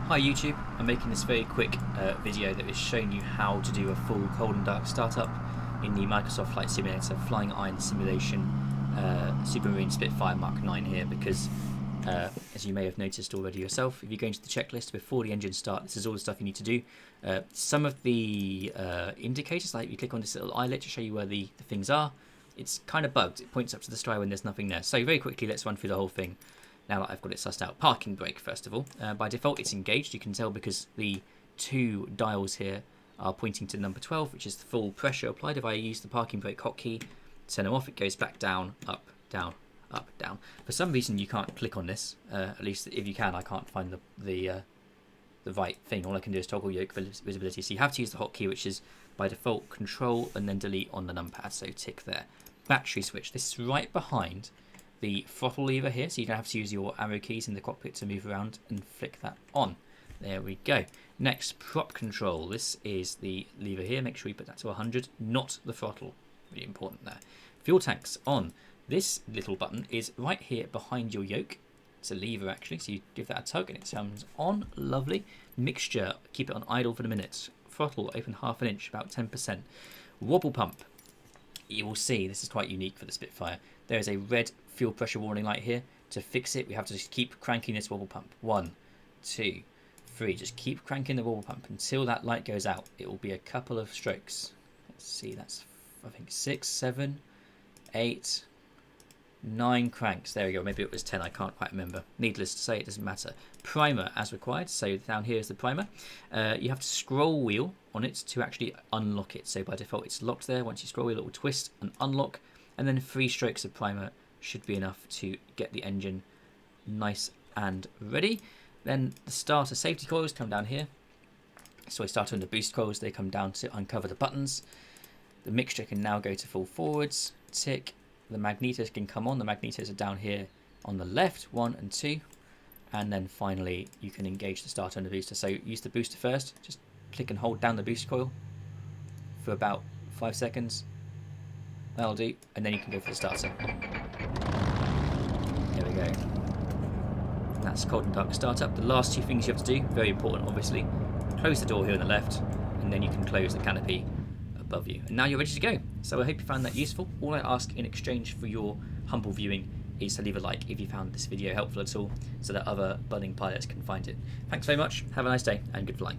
Hi YouTube, I'm making this very quick video that is showing you how to do a full cold and dark startup in the Microsoft Flight Simulator Flying Iron Simulation Supermarine Spitfire Mark 9 here because as you may have noticed already yourself, if you go into the checklist before the engine start, this is all the stuff you need to do. Some of the indicators, like you click on this little eyelet to show you where the things are, it's kind of bugged. It points up to the sky when there's nothing there. So very quickly, let's run through the whole thing. Now that I've got it sussed out. Parking brake, first of all. By default, it's engaged. You can tell because the two dials here are pointing to number 12, which is the full pressure applied. If I use the parking brake hotkey, turn them off, it goes back down, up, down, up, down. For some reason, you can't click on this. At least if you can, I can't find the right thing. All I can do is toggle yoke visibility. So you have to use the hotkey, which is by default Control and then Delete on the numpad. So tick there. Battery switch. This is right behind the throttle lever here, so you don't have to use your arrow keys in the cockpit to move around and flick that on. There we go. Next, prop control. This is the lever here. Make sure you put that to 100, not the throttle. Really important there. Fuel tanks on. This little button is right here behind your yoke. It's a lever actually, so you give that a tug and it turns on. Lovely. Mixture, keep it on idle for a minute. Throttle, open half an inch, about 10%. Wobble pump. You will see this is quite unique for the Spitfire. There is a red fuel pressure warning light here. To fix it, we have to just keep cranking this wobble pump. 1, 2, 3. Just keep cranking the wobble pump until that light goes out. It will be a couple of strokes. Let's see, that's I think 6, 7, 8, 9 cranks. There we go. Maybe it was 10. I can't quite remember. Needless to say, it doesn't matter. Primer as required. So down here is the primer. You have to scroll wheel on it to actually unlock it. So by default, it's locked there. Once you scroll wheel, it will twist and unlock. And then 3 strokes of primer should be enough to get the engine nice and ready. Then the starter safety coils come down here. So I start on the boost coils. They come down to uncover the buttons. The mixture can now go to full forwards. Tick. The magnetos can come on. The magnetos are down here on the left, 1 and 2. And then finally, you can engage the starter and the booster. So use the booster first. Just click and hold down the boost coil for about 5 seconds. That'll do. And then you can go for the starter. There we go. That's cold and dark startup. The last 2 things you have to do, very important obviously. Close the door here on the left, and then you can close the canopy above you. And now you're ready to go. So I hope you found that useful. All I ask in exchange for your humble viewing is to leave a like if you found this video helpful at all, so that other budding pilots can find it. Thanks very much, have a nice day, and good flying.